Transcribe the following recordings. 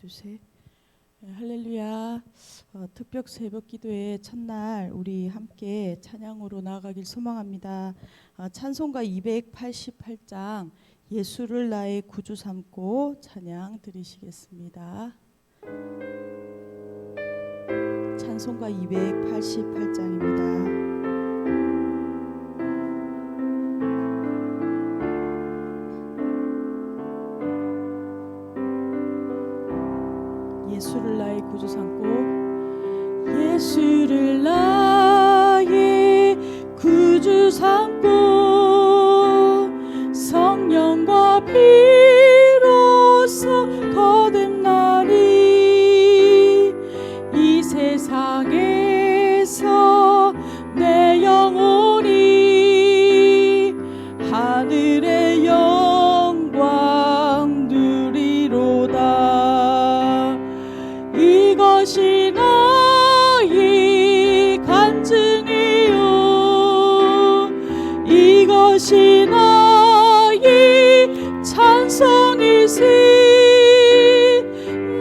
둘셋. 할렐루야. 특별 새벽 기도의 첫날 우리 함께 찬양으로 나아가길 소망합니다. 찬송가 288장 예수를 나의 구주 삼고 찬양 드리시겠습니다. 찬송가 288장입니다. 예수를 나의 구주 삼고 예수를 나의 구주 삼고 성령과 피로써 거듭나리 이 세상에서 내 영혼이 하늘의 영광 누리로다. 이것이 나의 간증이요 이것이 나의 찬송이시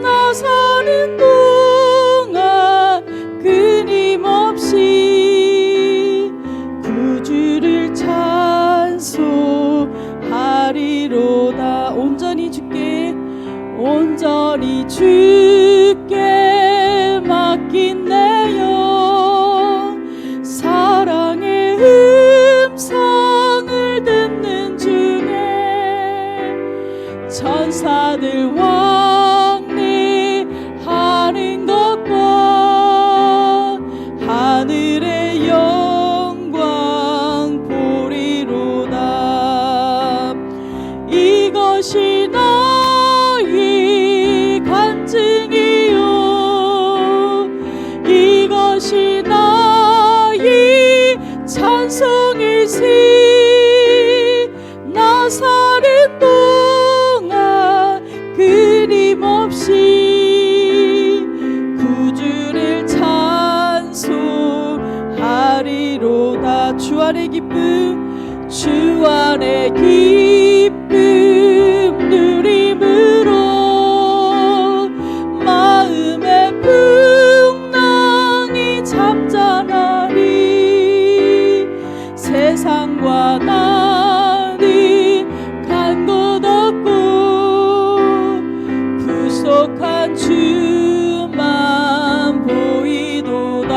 나 사는 동안 끊임없이 구주를 찬송하리로다. 온전히 주께 온전히 주께 맡긴 내 영 사랑의 음성을 듣는 중에 천사들 왕래하는 것과 하늘의 영광 보리로다. 이것이 나의 간증이요 이것이 나의 찬송이시 나 사는 동안 끊임없이 구주를 찬송하리로다. 주 안의 기쁨 주 안의 기쁨 누림으로 마음의 풍랑이 잠잠하리 세상과 나니 간 곳 없고 구속한 주만 보이도다.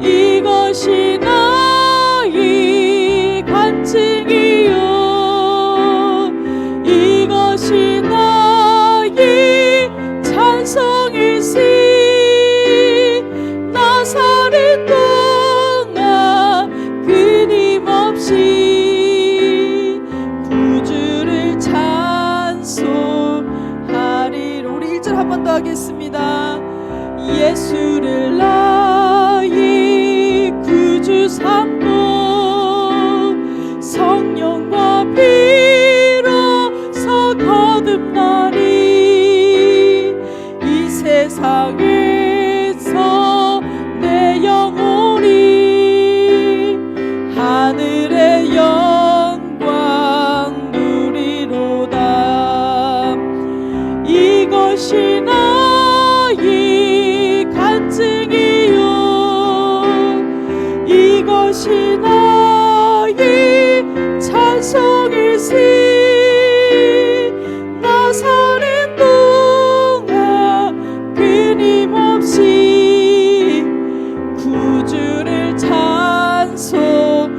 이것이 나의 간증이요 이것이 나의 찬송이시 나 사는 동안 끊임없이 구주를 찬송하리로. 우리 1절 한 번 더 하겠습니다. 예수를 나의 구주 삼고 성령과 피로써 거듭나리 이 세상에서 내 영혼이 하늘의 영광 누리로다. 이것이 나의 간증이요 이것이 나의 찬송이시 나 사는 동안 끊임없이 구주를 찬송.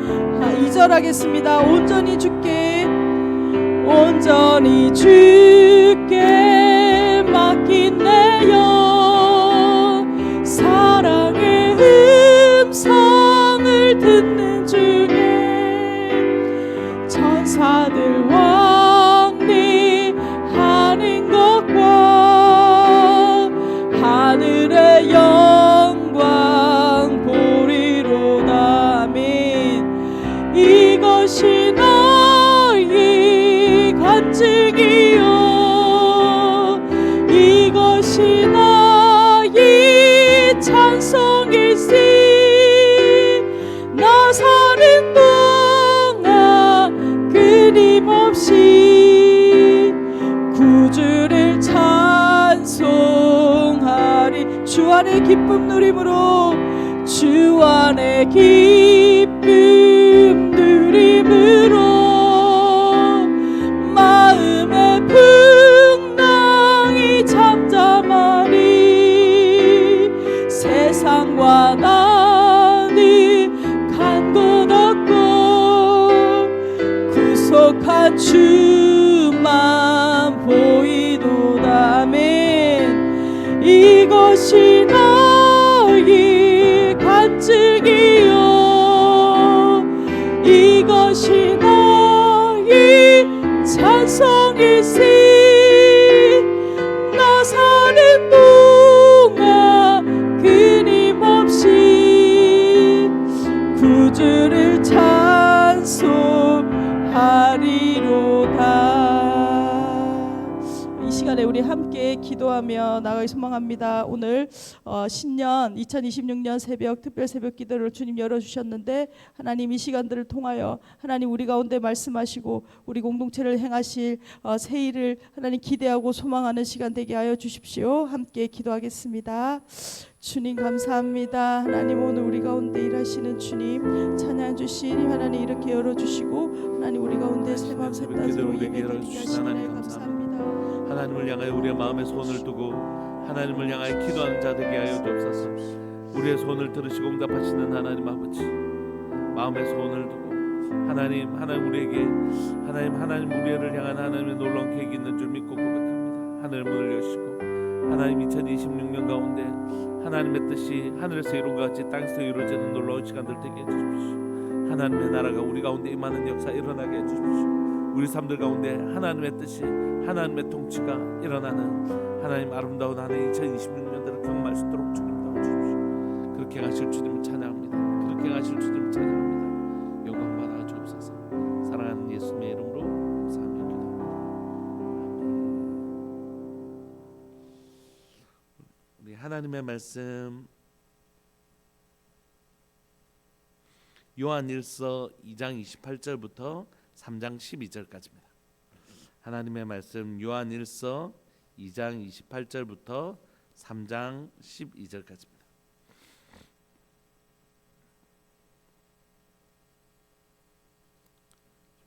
2절 하겠습니다. 온전히 주께 온전히 주께 맡긴 내 영 사랑의 음성을 듣는 중에 천사들 왕래하는 것과 하늘의 영광 보리로다. 아멘. 이것이 나의 간증이요 이것이 나의 찬송이시 나 사는 동안 끊임없이 구주를 찬송하리로다. 안에 기쁨 누림으로 주 안에 기쁨 누림으로 마음의 풍랑이 잠잠하리 세상과 나는 간 곳 없고 구속한 주만 보이도다 아멘 이것이 나의 간증이요 이것이 나의 찬송이시 나 사는 동안 끊임없이 구주를 찬송하리로다. 이 시간에 우리 함께 기도하며 나가기 소망합니다. 오늘 신년 2026년 새벽 특별 새벽 기도를 주님 열어주셨는데 하나님 이 시간들을 통하여 하나님 우리 가운데 말씀하시고 우리 공동체를 행하실 새 일을 하나님 기대하고 소망하는 시간 되게 하여 주십시오. 함께 기도하겠습니다. 주님 감사합니다. 하나님 오늘 우리 가운데 일하시는 주님 찬양 주신 하나님 이렇게 열어주시고 하나님 우리 가운데 새 마음 새 뜻으로 예배드리게 하시니 감사합니다. 하나님을 향하여 우리의 마음에 손을 두고 하나님을 향하여 기도하는 자 되게 하여 주옵소서. 우리의 손을 들으시고 응답하시는 하나님 아버지 마음에 손을 두고 하나님 우리에게 하나님 우리를 향한 하나님의 놀라운 계획이 있는 줄 믿고 고백합니다. 하늘 문을 여시고 하나님 2026년 가운데 하나님의 뜻이 하늘에서 이룬 것 같이 땅에서 이루어지는 놀라운 시간들 되게 해주십시오. 하나님의 나라가 우리 가운데 임하는 역사 일어나게 해주십시오. 우리 삶들 가운데 하나님의 뜻이 하나님의 통치가 일어나는 하나님 아름다운 한 해 2026년대를 경험할 수 있도록 주님 도와주십시오. 그렇게 하실 주님을 찬양합니다. 그렇게 하실 주님을 찬양합니다. 영광 받아 주옵소서. 사랑하는 예수님의 이름으로 감사합니다. 우리 하나님의 말씀 요한일서 2장 28절부터 3장 12절까지입니다. 하나님의 말씀 요한일서 2장 28절부터 3장 12절까지입니다.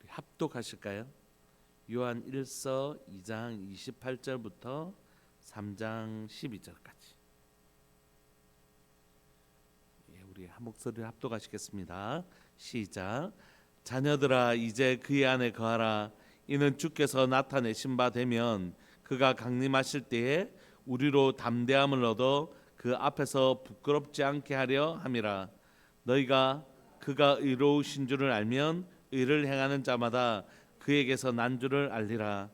우리 합독하실까요? 요한일서 2장 28절부터 3장 12절까지. 우리 한 목소리를 합독하시겠습니다. 시작. 자녀들아 이제 그의 안에 거하라. 이는 주께서 나타내신 바 되면 그가 강림하실 때에 우리로 담대함을 얻어 그 앞에서 부끄럽지 않게 하려 함이라. 너희가 그가 의로우신 줄을 알면 의를 행하는 자마다 그에게서 난 줄을 알리라.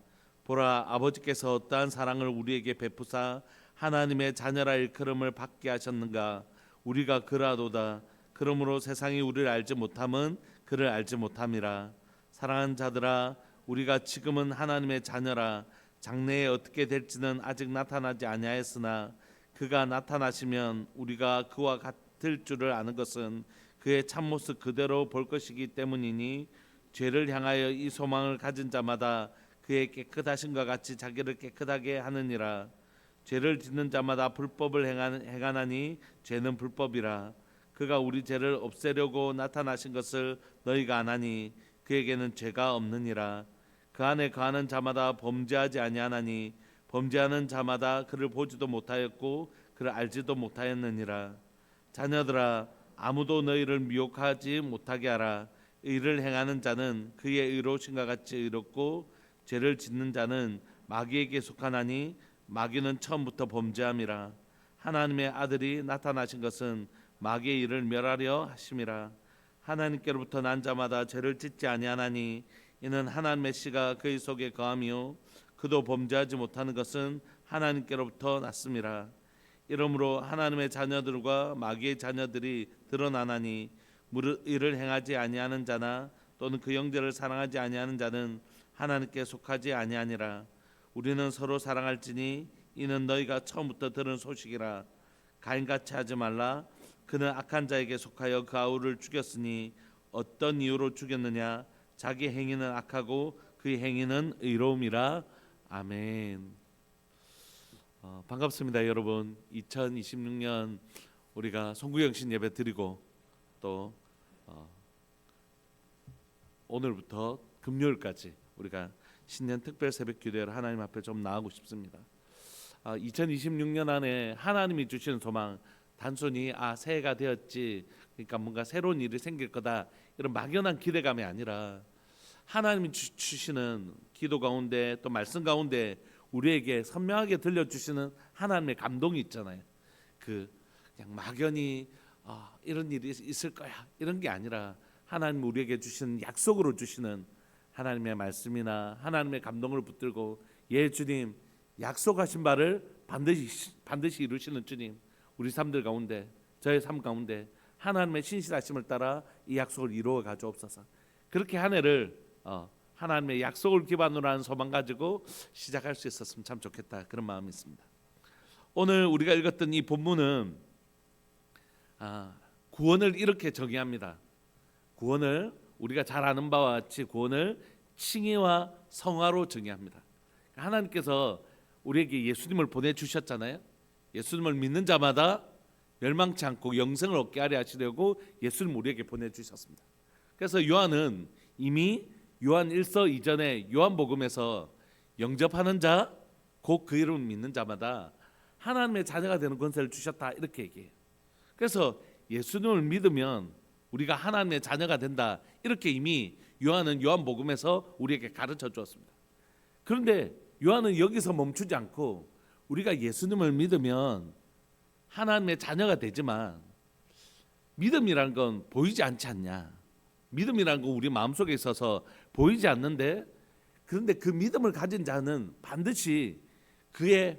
보라 아버지께서 어떠한 사랑을 우리에게 베푸사 하나님의 자녀라 일컬음을 받게 하셨는가. 우리가 그라도다. 그러므로 세상이 우리를 알지 못함은 그를 알지 못함이라. 사랑하는 자들아 우리가 지금은 하나님의 자녀라. 장래에 어떻게 될지는 아직 나타나지 아니하였으나 그가 나타나시면 우리가 그와 같을 줄을 아는 것은 그의 참모습 그대로 볼 것이기 때문이니 죄를 향하여 이 소망을 가진 자마다 그의 깨끗하심과 같이 자기를 깨끗하게 하느니라. 죄를 짓는 자마다 불법을 행하나니 죄는 불법이라. 그가 우리 죄를 없애려고 나타나신 것을 너희가 아나니 그에게는 죄가 없느니라. 그 안에 거하는 자마다 범죄하지 아니하나니 범죄하는 자마다 그를 보지도 못하였고 그를 알지도 못하였느니라. 자녀들아 아무도 너희를 미혹하지 못하게 하라. 의를 행하는 자는 그의 의로우신과 같이 의롭고 죄를 짓는 자는 마귀에게 속하나니 마귀는 처음부터 범죄함이라. 하나님의 아들이 나타나신 것은 마귀의 일을 멸하려 하심이라. 하나님께로부터 난 자마다 죄를 짓지 아니하나니 이는 하나님의 씨가 그의 속에 거하며 그도 범죄하지 못하는 것은 하나님께로부터 났음이라. 이러므로 하나님의 자녀들과 마귀의 자녀들이 드러나나니 무릇 이를 행하지 아니하는 자나 또는 그 형제를 사랑하지 아니하는 자는 하나님께 속하지 아니하니라. 우리는 서로 사랑할지니 이는 너희가 처음부터 들은 소식이라. 가인같이 하지 말라. 그는 악한 자에게 속하여 그 아우를 죽였으니 어떤 이유로 죽였느냐. 자기 행위는 악하고 그의 행위는 의로움이라. 아멘. 반갑습니다, 여러분. 2026년 우리가 송구영신 예배 드리고 또 오늘부터 금요일까지 우리가 신년 특별 새벽 기도회를 하나님 앞에 좀 나아가고 싶습니다. 2026년 안에 하나님이 주시는 소망, 단순히 새해가 되었지, 그러니까 뭔가 새로운 일이 생길 거다, 이런 막연한 기대감이 아니라 하나님이 주시는 기도 가운데 또 말씀 가운데 우리에게 선명하게 들려주시는 하나님의 감동이 있잖아요. 그냥 막연히 이런 일이 있을 거야, 이런 게 아니라 하나님 우리에게 주시는, 약속으로 주시는 하나님의 말씀이나 하나님의 감동을 붙들고, 예 주님, 약속하신 바를 반드시 이루시는 주님, 우리 삶들 가운데, 저의 삶 가운데 하나님의 신실하심을 따라 이 약속을 이루어 가져옵소서. 그렇게 한 해를 하나님의 약속을 기반으로 하는 소망 가지고 시작할 수 있었으면 참 좋겠다, 그런 마음이 있습니다. 오늘 우리가 읽었던 이 본문은 구원을 이렇게 정의합니다. 구원을 우리가 잘 아는 바와 같이 구원을 칭의와 성화로 정의합니다. 하나님께서 우리에게 예수님을 보내주셨잖아요. 예수님을 믿는 자마다 멸망치 않고 영생을 얻게 하려 하시려고 예수님을 우리에게 보내주셨습니다. 그래서 요한은 이미 요한 1서 이전에 요한복음에서 영접하는 자, 곧 그 이름을 믿는 자마다 하나님의 자녀가 되는 권세를 주셨다, 이렇게 얘기해요. 그래서 예수님을 믿으면 우리가 하나님의 자녀가 된다, 이렇게 이미 요한은 요한복음에서 우리에게 가르쳐 주었습니다. 그런데 요한은 여기서 멈추지 않고 우리가 예수님을 믿으면 하나님의 자녀가 되지만 믿음이란 건 보이지 않지 않냐, 믿음이란 건 우리 마음속에 있어서 보이지 않는데, 그런데 그 믿음을 가진 자는 반드시 그의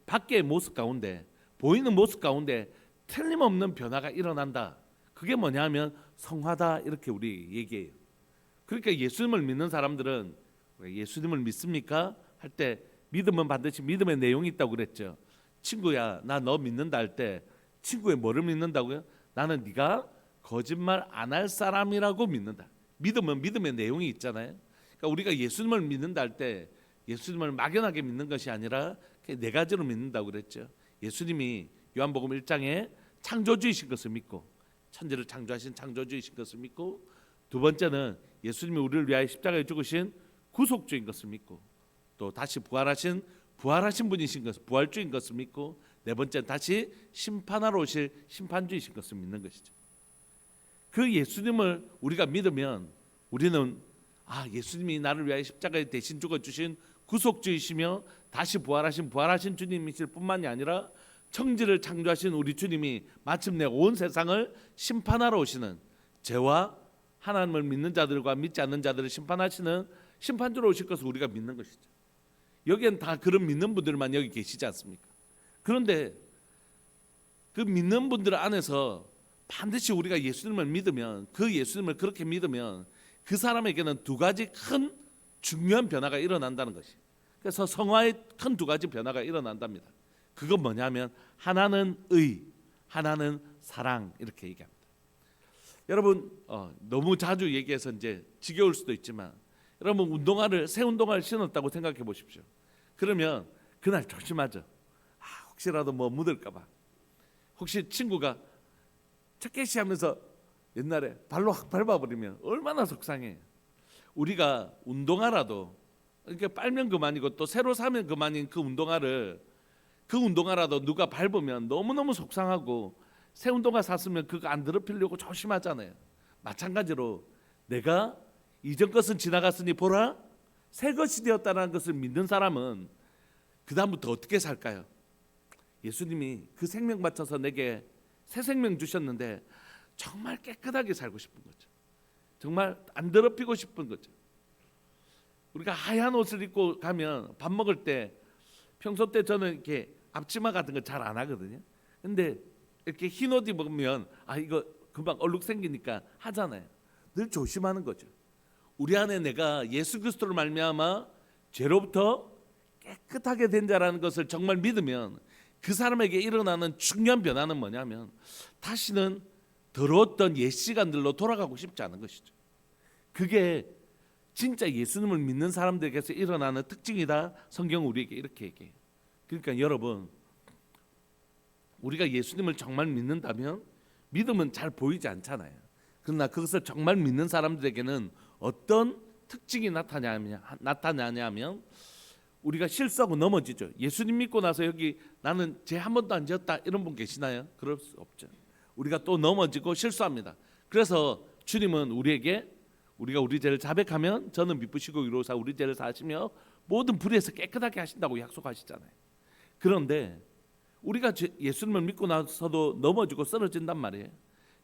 밖의 모습 가운데, 보이는 모습 가운데 틀림없는 변화가 일어난다. 그게 뭐냐면 성화다, 이렇게 우리 얘기해요. 그러니까 예수님을 믿는 사람들은 예수님을 믿습니까? 할 때 믿음은 반드시 믿음의 내용이 있다고 그랬죠. 친구야, 나 너 믿는다 할 때 친구의 뭐를 믿는다고요? 나는 네가 거짓말 안 할 사람이라고 믿는다. 믿음은 믿음의 내용이 있잖아요. 그러니까 우리가 예수님을 믿는다 할 때 예수님을 막연하게 믿는 것이 아니라 네 가지로 믿는다고 그랬죠. 예수님이 요한복음 1장에 창조주이신 것을 믿고, 천지를 창조하신 창조주이신 것을 믿고, 두 번째는 예수님이 우리를 위하여 십자가에 죽으신 구속주인 것을 믿고, 또 다시 부활하신 분이신 것을, 부활주인 것을 믿고, 네 번째는 다시 심판하러 오실 심판주이신 것을 믿는 것이죠. 그 예수님을 우리가 믿으면 우리는 예수님이 나를 위하여 십자가에 대신 죽어주신 구속주이시며 다시 부활하신 주님이실 뿐만이 아니라 천지를 창조하신 우리 주님이 마침내 온 세상을 심판하러 오시는, 죄와 하나님을 믿는 자들과 믿지 않는 자들을 심판하시는 심판주로 오실 것을 우리가 믿는 것이죠. 여기엔 다 그런 믿는 분들만 여기 계시지 않습니까? 그런데 그 믿는 분들 안에서 반드시 우리가 예수님을 믿으면, 그 예수님을 그렇게 믿으면 그 사람에게는 두 가지 큰 중요한 변화가 일어난다는 것이. 그래서 성화의 큰 두 가지 변화가 일어난답니다. 그건 뭐냐면 하나는 의, 하나는 사랑, 이렇게 얘기합니다. 여러분 너무 자주 얘기해서 이제 지겨울 수도 있지만, 여러분 새 운동화를 신었다고 생각해 보십시오. 그러면 그날 조심하죠. 혹시라도 뭐 묻을까 봐. 혹시 친구가 첫개시 하면서 옛날에 발로 확 밟아버리면 얼마나 속상해. 우리가 운동화라도, 그러니까 빨면 그만이고 또 새로 사면 그만인 그 운동화라도 누가 밟으면 너무너무 속상하고, 새 운동화 샀으면 그거 안 더럽히려고 조심하잖아요. 마찬가지로 내가 이전 것은 지나갔으니 보라 새 것이 되었다는 것을 믿는 사람은 그 다음부터 어떻게 살까요? 예수님이 그 생명 바쳐서 내게 새 생명 주셨는데 정말 깨끗하게 살고 싶은 거죠. 정말 안 더럽히고 싶은 거죠. 우리가 하얀 옷을 입고 가면 밥 먹을 때, 평소 때 저는 이렇게 앞치마 같은 거 잘 안 하거든요. 근데 이렇게 흰 옷 입으면 이거 금방 얼룩 생기니까 하잖아요. 늘 조심하는 거죠. 우리 안에 내가 예수 그리스도를 말미암아 죄로부터 깨끗하게 된 자라는 것을 정말 믿으면 그 사람에게 일어나는 중요한 변화는 뭐냐면 다시는 더러웠던 옛 시간들로 돌아가고 싶지 않은 것이죠. 그게 진짜 예수님을 믿는 사람들에게서 일어나는 특징이다. 성경은 우리에게 이렇게 얘기해요. 그러니까 여러분, 우리가 예수님을 정말 믿는다면 믿음은 잘 보이지 않잖아요. 그러나 그것을 정말 믿는 사람들에게는 어떤 특징이 나타나냐면 우리가 실수하고 넘어지죠. 예수님 믿고 나서 여기 나는 죄 한 번도 안 지었다 이런 분 계시나요? 그럴 수 없죠. 우리가 또 넘어지고 실수합니다. 그래서 주님은 우리에게 우리가 우리 죄를 자백하면 저는 미쁘시고 위로사 우리 죄를 사하시며 모든 불의에서 깨끗하게 하신다고 약속하시잖아요. 그런데 우리가 예수님을 믿고 나서도 넘어지고 쓰러진단 말이에요.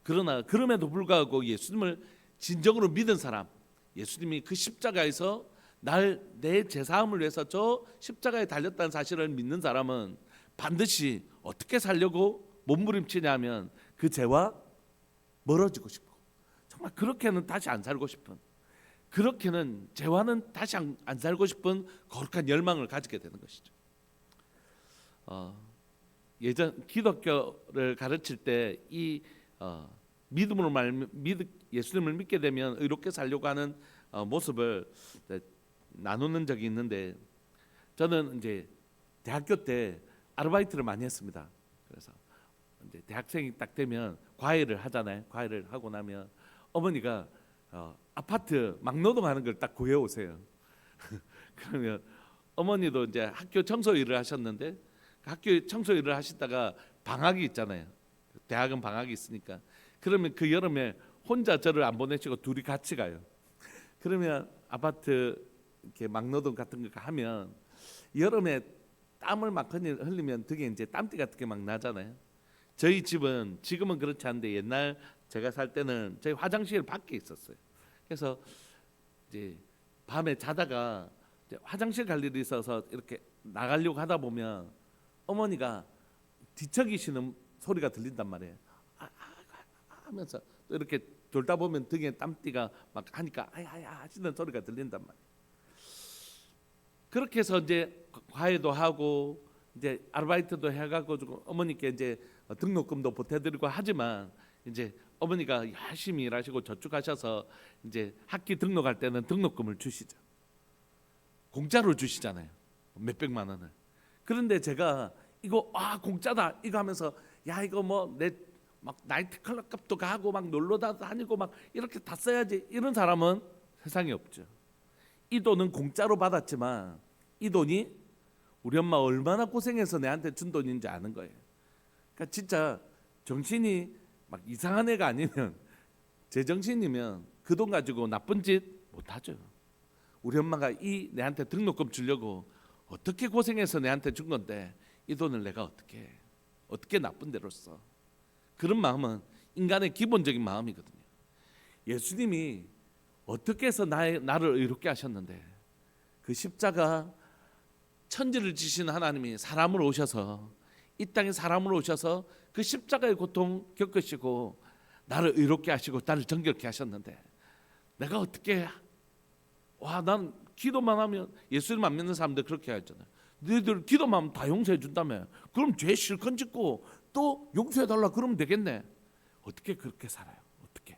그러나 그럼에도 불구하고 예수님을 진정으로 믿은 사람, 예수님이 그 십자가에서 내 죄사함을 위해서 저 십자가에 달렸다는 사실을 믿는 사람은 반드시 어떻게 살려고 몸부림치냐면 그 죄와 멀어지고 싶고 정말 그렇게는 다시 안 살고 싶은, 그렇게는 죄와는 다시 안 살고 싶은 거룩한 열망을 가지게 되는 것이죠. 예전 기독교를 가르칠 때 이 믿음으로 예수님을 믿게 되면 의롭게 살려고 하는 모습을 나누는 적이 있는데, 저는 이제 대학교 때 아르바이트를 많이 했습니다. 그래서 이제 대학생이 딱 되면 과외를 하잖아요. 과외를 하고 나면 어머니가 아파트 막노동하는 걸 딱 구해 오세요. 그러면 어머니도 이제 학교 청소 일을 하셨는데 학교 청소 일을 하시다가 방학이 있잖아요. 대학은 방학이 있으니까. 그러면 그 여름에 혼자 저를 안 보내시고 둘이 같이 가요. 그러면 아파트 이렇게 막노동 같은 거 하면 여름에 땀을 막 흘리면 등에 이제 땀띠 같은 게 막 나잖아요. 저희 집은 지금은 그렇지 않은데 옛날 제가 살 때는 저희 화장실 밖에 있었어요. 그래서 이제 밤에 자다가 이제 화장실 갈 일이 있어서 이렇게 나가려고 하다 보면 어머니가 뒤척이시는 소리가 들린단 말이에요. 하면서 또 이렇게 돌다 보면 등에 땀띠가 막 하니까 아야 하시는 소리가 들린단 말이에요. 그렇게 해서 이제 과외도 하고 이제 아르바이트도 해가지고 어머니께 이제 등록금도 보태드리고 하지만 이제 어머니가 열심히 일하시고 저축하셔서 이제 학기 등록할 때는 등록금을 주시죠. 공짜로 주시잖아요. 몇백만 원을. 그런데 제가 이거 공짜다 이거 하면서 야 이거 뭐 내 막 나이트클럽 값도 가고 막 놀러다 다니고 막 이렇게 다 써야지 이런 사람은 세상에 없죠. 이 돈은 공짜로 받았지만 이 돈이 우리 엄마 얼마나 고생해서 내한테 준 돈인지 아는 거예요. 그러니까 진짜 정신이 막 이상한 애가 아니면 제 정신이면 그 돈 가지고 나쁜 짓 못하죠. 우리 엄마가 이 내한테 등록금 주려고 어떻게 고생해서 내한테 준 건데 이 돈을 내가 어떻게 나쁜 대로 써. 그런 마음은 인간의 기본적인 마음이거든요. 예수님이 어떻게 해서 나를 의롭게 하셨는데 그 십자가 천지를 지신 하나님이 사람으로 오셔서 이 땅에 사람으로 오셔서 그 십자가의 고통 겪으시고 나를 의롭게 하시고 나를 정결케 하셨는데 내가 어떻게 난 기도만 하면 예수님 안 믿는 사람들 그렇게 하잖아요. 너희들 기도만 하면 다 용서해 준다며. 그럼 죄 실컷 짓고 또 용서해 달라 그러면 되겠네. 어떻게 그렇게 살아요? 어떻게?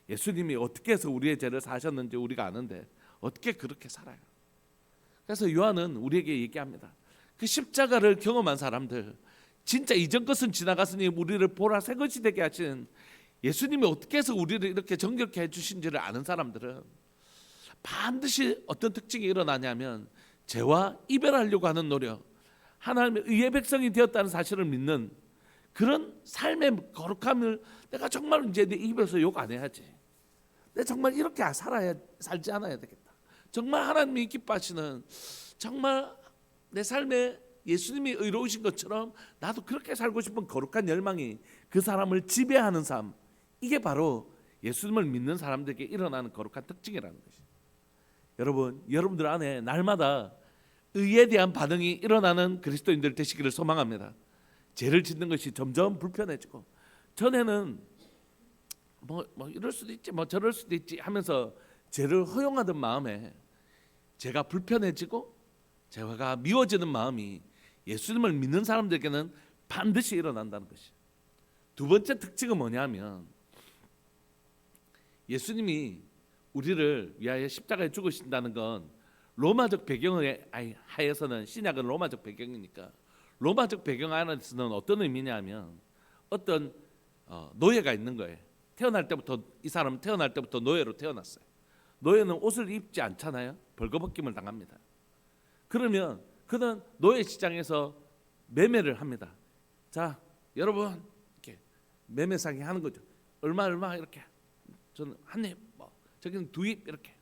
예수님이 어떻게 해서 우리의 죄를 사하셨는지 우리가 아는데 어떻게 그렇게 살아요? 그래서 요한은 우리에게 얘기합니다. 그 십자가를 경험한 사람들, 진짜 이전 것은 지나갔으니 우리를 보라 새 것이 되게 하신 예수님이 어떻게 해서 우리를 이렇게 정결케 해주신지를 아는 사람들은 반드시 어떤 특징이 일어나냐면 죄와 이별하려고 하는 노력, 하나님의 의의 백성이 되었다는 사실을 믿는 그런 삶의 거룩함을 내가 정말 이제 내 입에서 욕 안 해야지. 내가 정말 이렇게 살지 않아야 되겠다. 정말 하나님이 기뻐하시는, 정말 내 삶에 예수님이 의로우신 것처럼 나도 그렇게 살고 싶은 거룩한 열망이 그 사람을 지배하는 삶, 이게 바로 예수님을 믿는 사람들에게 일어나는 거룩한 특징이라는 것이죠. 여러분들 안에 날마다 의에 대한 반응이 일어나는 그리스도인들 되시기를 소망합니다. 죄를 짓는 것이 점점 불편해지고, 전에는 뭐 이럴 수도 있지 뭐 저럴 수도 있지 하면서 죄를 허용하던 마음에 죄가 불편해지고 죄가 미워지는 마음이 예수님을 믿는 사람들에게는 반드시 일어난다는 것이. 두 번째 특징은 뭐냐면 예수님이 우리를 위하여 십자가에 죽으신다는 건 로마적 배경에 하에서는, 신약은 로마적 배경이니까 로마적 배경 안에서는 어떤 의미냐면 어떤 노예가 있는 거예요. 태어날 때부터 이 사람은 태어날 때부터 노예로 태어났어요. 노예는 옷을 입지 않잖아요. 벌거벗김을 당합니다. 그러면 그는 노예 시장에서 매매를 합니다. 자, 여러분 이렇게 매매 상의 하는 거죠. 얼마 이렇게. 저는 한 입, 뭐 저기는 두 입 이렇게.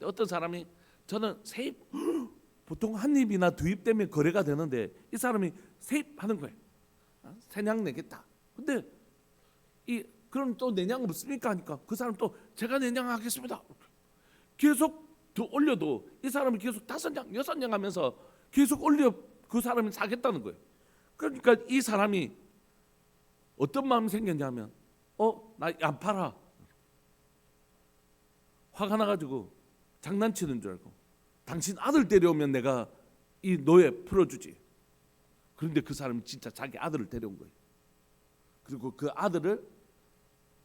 어떤 사람이 저는 세 입. 보통 한 입이나 두 입 때문에 거래가 되는데 이 사람이 세 입 하는 거예요. 세냥 내겠다. 근데 그럼 또 내냥 없습니까 하니까 그 사람 또 제가 내냥하겠습니다. 계속 더 올려도 이 사람이 계속 5냥, 6냥 하면서 계속 올려 그 사람이 사겠다는 거예요. 그러니까 이 사람이 어떤 마음이 생겼냐면 나 안 팔아. 화가 나가지고 장난치는 줄 알고 당신 아들 데려오면 내가 이 노예 풀어주지. 그런데 그 사람이 진짜 자기 아들을 데려온 거예요. 그리고 그 아들을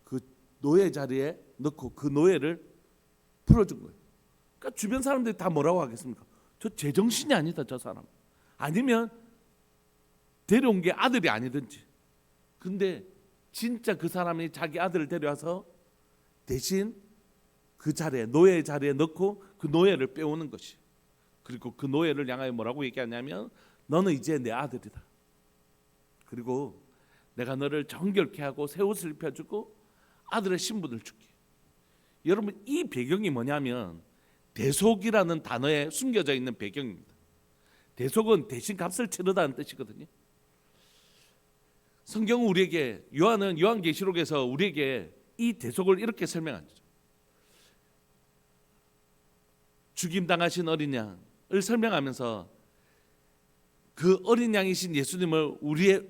그 노예 자리에 넣고 그 노예를 풀어준 거예요. 그러니까 주변 사람들이 다 뭐라고 하겠습니까? 저 제정신이 아니다 저 사람. 아니면 데려온 게 아들이 아니든지. 근데 진짜 그 사람이 자기 아들을 데려와서 대신 그 자리에 노예 자리에 넣고 그 노예를 빼오는 것이. 그리고 그 노예를 향하여 뭐라고 얘기하냐면 너는 이제 내 아들이다. 그리고 내가 너를 정결케 하고 새 옷을 입혀주고 아들의 신분을 줄게. 여러분 이 배경이 뭐냐면 대속이라는 단어에 숨겨져 있는 배경입니다. 대속은 대신 값을 치르다는 뜻이거든요. 성경은 우리에게 요한계시록에서 우리에게 이 대속을 이렇게 설명하죠. 죽임당하신 어린 양을 설명하면서 그 어린 양이신 예수님을 우리의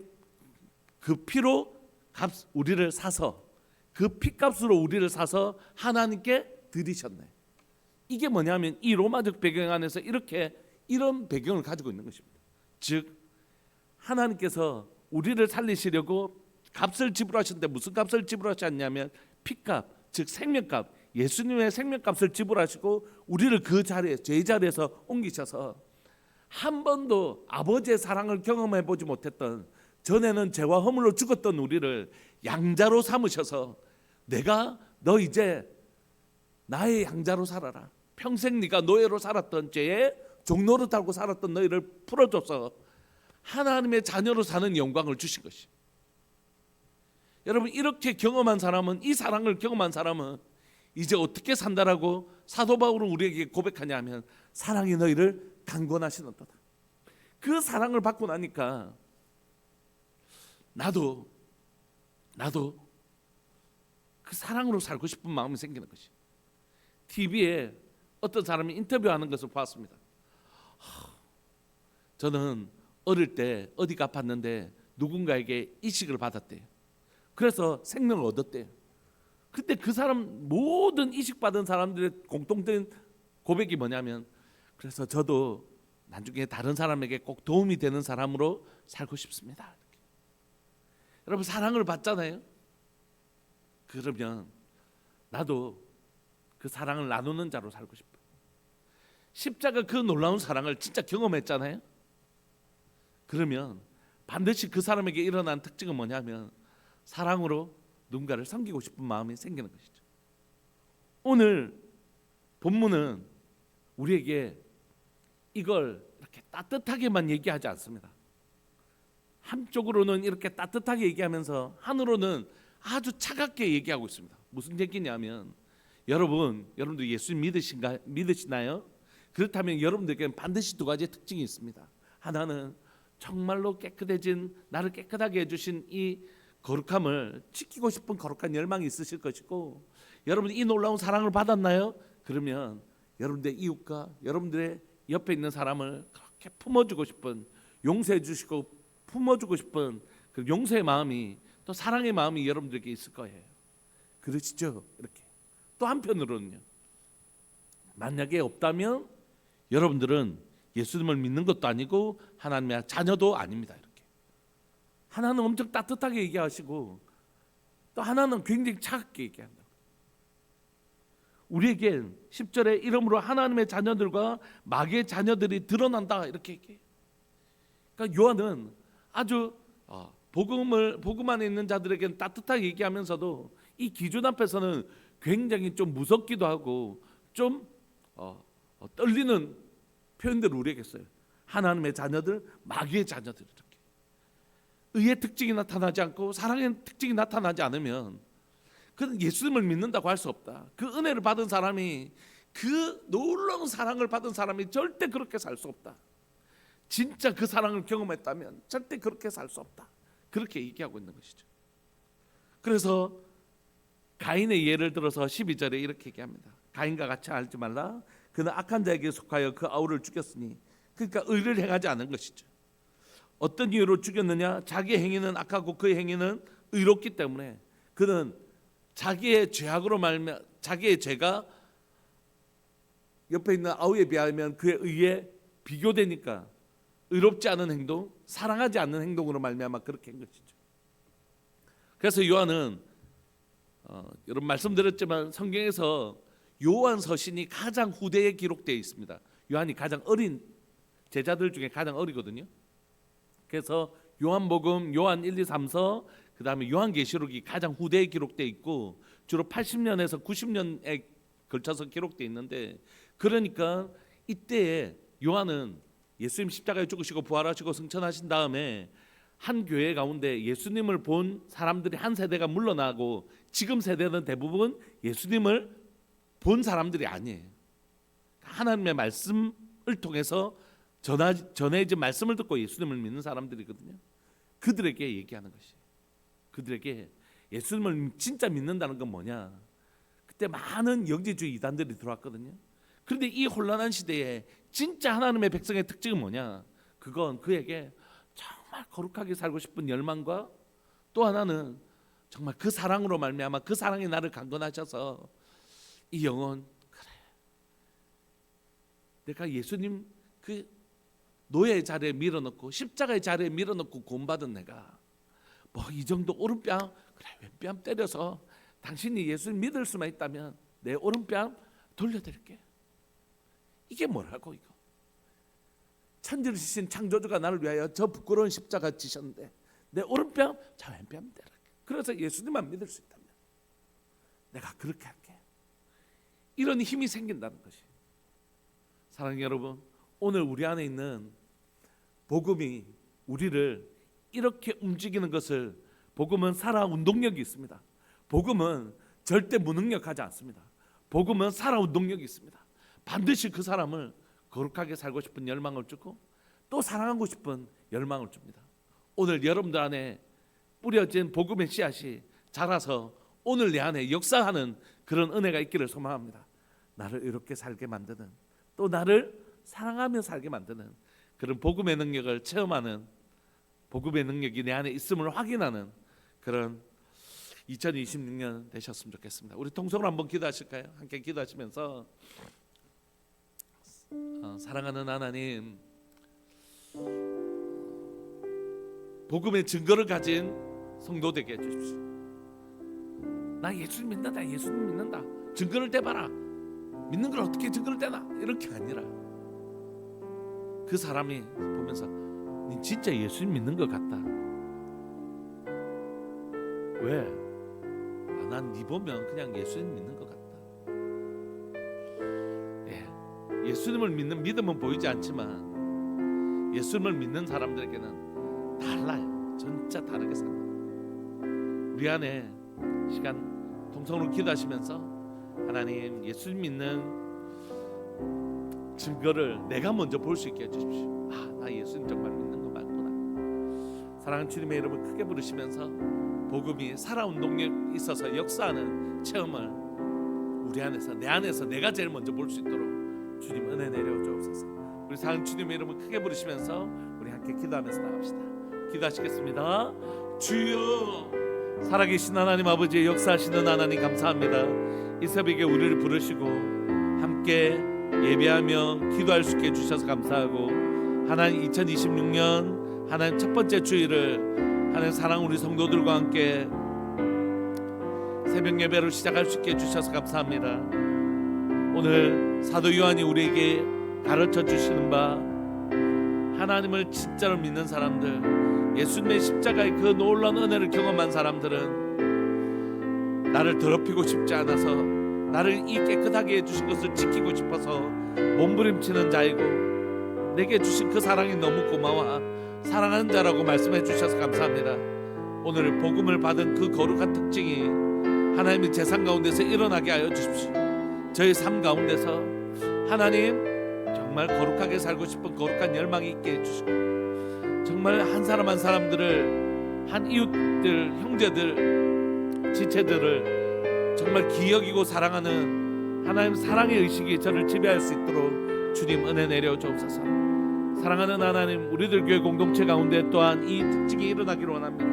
그 피로 우리를 사서 그 피값으로 우리를 사서 하나님께 드리셨네. 이게 뭐냐면 이 로마적 배경 안에서 이런 배경을 가지고 있는 것입니다. 즉 하나님께서 우리를 살리시려고 값을 지불하셨는데 무슨 값을 지불하셨냐면 피값, 즉 생명값, 예수님의 생명값을 지불하시고 우리를 그 자리에 죄 자리에서 옮기셔서 한 번도 아버지의 사랑을 경험해 보지 못했던 전에는 죄와 허물로 죽었던 우리를 양자로 삼으셔서 내가 너 이제 나의 양자로 살아라. 평생 네가 노예로 살았던 죄에 종로로 달고 살았던 너희를 풀어줘서 하나님의 자녀로 사는 영광을 주신 것이. 여러분 이렇게 경험한 사람은 이 사랑을 경험한 사람은 이제 어떻게 산다라고 사도 바울은 우리에게 고백하냐면 사랑이 너희를 강권하시는도다. 그 사랑을 받고 나니까 나도 그 사랑으로 살고 싶은 마음이 생기는 것이. TV에 어떤 사람이 인터뷰하는 것을 보았습니다. 저는 어릴 때 어디 가봤는데 누군가에게 이식을 받았대요. 그래서 생명을 얻었대요. 그때 그 사람 모든 이식받은 사람들의 공통된 고백이 뭐냐면 그래서 저도 나중에 다른 사람에게 꼭 도움이 되는 사람으로 살고 싶습니다. 이렇게. 여러분 사랑을 받잖아요. 그러면 나도 그 사랑을 나누는 자로 살고 싶어요. 십자가 그 놀라운 사랑을 진짜 경험했잖아요. 그러면 반드시 그 사람에게 일어난 특징은 뭐냐면 사랑으로 누군가를 섬기고 싶은 마음이 생기는 것이죠. 오늘 본문은 우리에게 이걸 이렇게 따뜻하게만 얘기하지 않습니다. 한쪽으로는 이렇게 따뜻하게 얘기하면서 한으로는 아주 차갑게 얘기하고 있습니다. 무슨 얘기냐면 여러분들 예수님 믿으시나요? 그렇다면 여러분들에게는 반드시 두 가지의 특징이 있습니다. 하나는 정말로 깨끗해진 나를 깨끗하게 해주신 이 거룩함을 지키고 싶은 거룩한 열망이 있으실 것이고 여러분이 이 놀라운 사랑을 받았나요? 그러면 여러분들의 이웃과 여러분들의 옆에 있는 사람을 그렇게 품어주고 싶은 용서해 주시고 품어주고 싶은 그 용서의 마음이 또 사랑의 마음이 여러분들에게 있을 거예요. 그러시죠? 이렇게. 또 한편으로는요. 만약에 없다면 여러분들은 예수님을 믿는 것도 아니고 하나님의 자녀도 아닙니다. 이렇게. 하나는 엄청 따뜻하게 얘기하시고 또 하나는 굉장히 차갑게 얘기한다. 우리에겐 10절에 이러므로 하나님의 자녀들과 마귀의 자녀들이 드러난다 이렇게 얘기해요. 그러니까 요한은 아주 복음 안에 있는 자들에게는 따뜻하게 얘기하면서도 이 기준 앞에서는 굉장히 좀 무섭기도 하고 좀 떨리는 표현들을 우리에게 써요. 하나님의 자녀들, 마귀의 자녀들, 이렇게 의의 특징이 나타나지 않고 사랑의 특징이 나타나지 않으면 그는 예수님을 믿는다고 할 수 없다. 그 은혜를 받은 사람이, 그 놀라운 사랑을 받은 사람이 절대 그렇게 살 수 없다. 진짜 그 사랑을 경험했다면 절대 그렇게 살 수 없다. 그렇게 얘기하고 있는 것이죠. 그래서 가인의 예를 들어서 12절에 이렇게 얘기합니다. 가인과 같이 알지 말라. 그는 악한 자에게 속하여 그 아우를 죽였으니, 그러니까 의를 행하지 않은 것이죠. 어떤 이유로 죽였느냐? 자기의 행위는 악하고 그의 행위는 의롭기 때문에 그는 자기의 죄악으로 말며 자기의 죄가 옆에 있는 아우에 비하면 그의 의에 비교되니까 의롭지 않은 행동, 사랑하지 않는 행동으로 말미암아 그렇게 한 것이죠. 그래서 요한은 여러분 말씀드렸지만 성경에서 요한 서신이 가장 후대에 기록되어 있습니다. 요한이 가장 어린 제자들 중에 가장 어리거든요. 그래서 요한복음, 요한 1, 2, 3서, 그 다음에 요한계시록이 가장 후대에 기록되어 있고 주로 80년에서 90년에 걸쳐서 기록되어 있는데, 그러니까 이때에 요한은 예수님 십자가에 죽으시고 부활하시고 승천하신 다음에 한 교회 가운데 예수님을 본 사람들이 한 세대가 물러나고 지금 세대는 대부분 예수님을 본 사람들이 아니에요. 하나님의 말씀을 통해서 전해진 말씀을 듣고 예수님을 믿는 사람들이거든요. 그들에게 얘기하는 것이, 그들에게 예수님을 진짜 믿는다는 건 뭐냐. 그때 많은 영지주의 이단들이 들어왔거든요. 그런데 이 혼란한 시대에 진짜 하나님의 백성의 특징은 뭐냐? 그건 그에게 정말 거룩하게 살고 싶은 열망과, 또 하나는 정말 그 사랑으로 말미암아 그 사랑이 나를 강건하셔서 이 영혼, 그래, 내가 예수님 그 노예의 자리에 밀어넣고 십자가의 자리에 밀어넣고 구원받은 내가 뭐 이 정도 오른뺨, 그래, 왼뺨 때려서 당신이 예수님 믿을 수만 있다면 내 오른뺨 돌려드릴게. 이게 뭐라고? 이거 천지를 지신 창조주가 나를 위하여 저 부끄러운 십자가 지셨는데 내 오른뺨, 저 왼뺨 때릴게. 그래서 예수님만 믿을 수 있다면 내가 그렇게 할게. 이런 힘이 생긴다는 것이, 사랑하는 여러분, 오늘 우리 안에 있는 복음이 우리를 이렇게 움직이는 것을, 복음은 살아 운동력이 있습니다. 복음은 절대 무능력하지 않습니다. 복음은 살아 운동력이 있습니다. 반드시 그 사람을 거룩하게 살고 싶은 열망을 주고 또 사랑하고 싶은 열망을 줍니다. 오늘 여러분들 안에 뿌려진 복음의 씨앗이 자라서 오늘 내 안에 역사하는 그런 은혜가 있기를 소망합니다. 나를 이렇게 살게 만드는, 또 나를 사랑하며 살게 만드는 그런 복음의 능력을 체험하는, 복음의 능력이 내 안에 있음을 확인하는 그런 2026년 되셨으면 좋겠습니다. 우리 통성으로 한번 기도하실까요? 함께 기도하시면서, 사랑하는 하나님, 복음의 증거를 가진 성도 되게 해주십시오. 나 예수님 믿는다, 예수님 믿는다, 증거를 대봐라, 믿는 걸 어떻게 증거를 대나, 이렇게 아니라 그 사람이 보면서 니 진짜 예수님 믿는 것 같다. 왜? 난 니 보면 그냥 예수님 믿는 것 같다. 예수님을 믿는 믿음은 보이지 않지만 예수님을 믿는 사람들에게는 달라요. 진짜 다르게 삽니다. 우리 안에 시간 통성으로 기도하시면서, 하나님, 예수님 믿는 증거를 내가 먼저 볼 수 있게 해주십시오. 나 예수님 정말 믿는 거 맞구나. 사랑하는 주님의 이름을 크게 부르시면서 복음이 살아 운동력 있어서 역사하는 체험을 우리 안에서, 내 안에서 내가 제일 먼저 볼 수 있도록 주님 은혜 내려 주옵소서. 우리 사랑하는 주님의 이름을 크게 부르시면서 우리 함께 기도하면서 나갑시다. 기도하시겠습니다. 주여, 살아계신 하나님 아버지, 역사하시는 하나님 감사합니다. 이 새벽에 우리를 부르시고 함께 예배하며 기도할 수 있게 해주셔서 감사하고, 하나님 2026년 하나님 첫 번째 주일을 하나님 사랑 우리 성도들과 함께 새벽 예배를 시작할 수 있게 해주셔서 감사합니다. 오늘 사도 요한이 우리에게 가르쳐 주시는 바, 하나님을 진짜로 믿는 사람들, 예수님의 십자가의 그 놀라운 은혜를 경험한 사람들은 나를 더럽히고 싶지 않아서 나를 이 깨끗하게 해주신 것을 지키고 싶어서 몸부림치는 자이고 내게 주신 그 사랑이 너무 고마워 사랑하는 자라고 말씀해 주셔서 감사합니다. 오늘 복음을 받은 그 거룩한 특징이 하나님의 재산 가운데서 일어나게 하여 주십시오. 저희 삶 가운데서 하나님 정말 거룩하게 살고 싶은 거룩한 열망이 있게 해주시고 정말 한 사람 한 사람들을 한 이웃들 형제들 지체들을 정말 기여기고 사랑하는 하나님 사랑의 의식이 저를 지배할 수 있도록 주님 은혜 내려 주옵소서. 사랑하는 하나님 우리들 교회 공동체 가운데 또한 이 특징이 일어나기를 원합니다.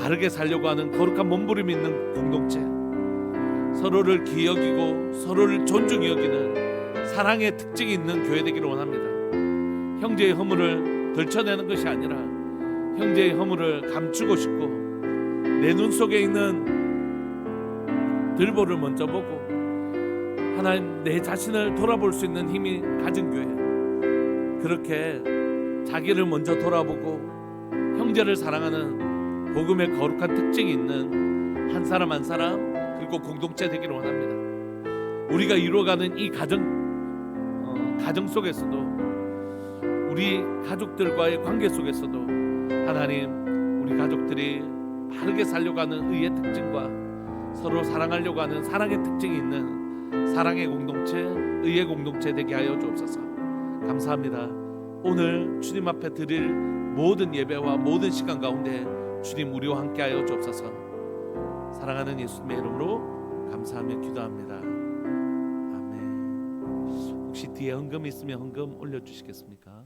바르게 살려고 하는 거룩한 몸부림이 있는 공동체, 서로를 기여기고 서로를 존중히 여기는 사랑의 특징이 있는 교회 되기를 원합니다. 형제의 허물을 들춰내는 것이 아니라 형제의 허물을 감추고 싶고 내 눈 속에 있는 들보를 먼저 보고 하나님 내 자신을 돌아볼 수 있는 힘이 가진 교회, 그렇게 자기를 먼저 돌아보고 형제를 사랑하는 복음의 거룩한 특징이 있는 한 사람 한 사람 그리고 공동체 되기를 원합니다. 우리가 이루어가는 이 가정 속에서도 우리 가족들과의 관계 속에서도 하나님 우리 가족들이 바르게 살려고 하는 의의 특징과 서로 사랑하려고 하는 사랑의 특징이 있는 사랑의 공동체, 의의 공동체 되게 하여 주옵소서. 감사합니다. 오늘 주님 앞에 드릴 모든 예배와 모든 시간 가운데 주님 우리와 함께 하여 주옵소서. 사랑하는 예수님의 이름으로 감사하며 기도합니다. 아멘. 혹시 뒤에 헌금 있으면 헌금 올려주시겠습니까?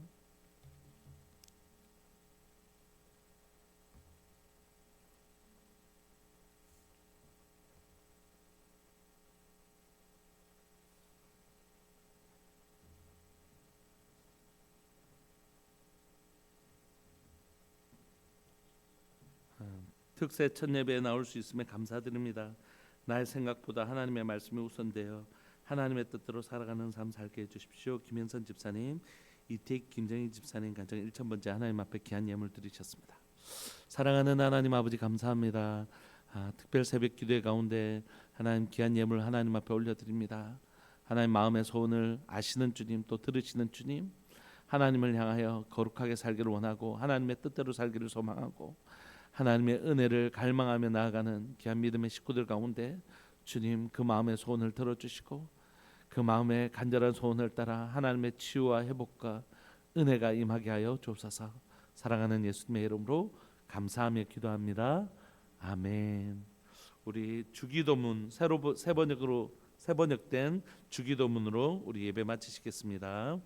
특세 첫 예배에 나올 수 있음에 감사드립니다. 나의 생각보다 하나님의 말씀이 우선되어 하나님의 뜻대로 살아가는 삶 살게 해주십시오. 김현선 집사님, 이택 김정희 집사님 간증 1000번째 하나님 앞에 귀한 예물 드리셨습니다. 사랑하는 하나님 아버지 감사합니다. 특별 새벽 기도회 가운데 하나님 귀한 예물 하나님 앞에 올려드립니다. 하나님 마음의 소원을 아시는 주님, 또 들으시는 주님, 하나님을 향하여 거룩하게 살기를 원하고 하나님의 뜻대로 살기를 소망하고 하나님의 은혜를 갈망하며 나아가는 귀한 믿음의 식구들 가운데 주님 그 마음의 소원을 들어주시고 그 마음의 간절한 소원을 따라 하나님의 치유와 회복과 은혜가 임하게 하여 주옵소서. 사랑하는 예수님의 이름으로 감사하며 기도합니다. 아멘. 우리 주기도문 새 번역된 주기도문으로 우리 예배 마치시겠습니다.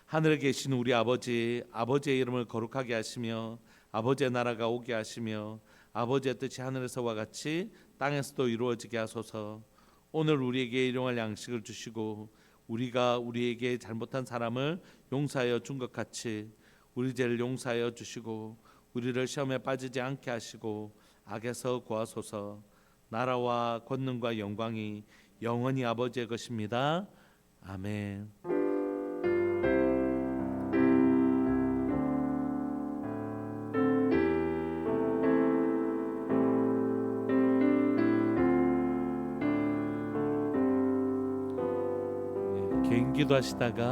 하늘에 계신 우리 아버지, 아버지의 이름을 거룩하게 하시며 아버지의 나라가 오게 하시며 아버지의 뜻이 하늘에서와 같이 땅에서도 이루어지게 하소서. 오늘 우리에게 일용할 양식을 주시고 우리가 우리에게 잘못한 사람을 용서하여 준 것 같이 우리 죄를 용서하여 주시고 우리를 시험에 빠지지 않게 하시고 악에서 구하소서. 나라와 권능과 영광이 영원히 아버지의 것입니다. 아멘. 개인 기도하시다가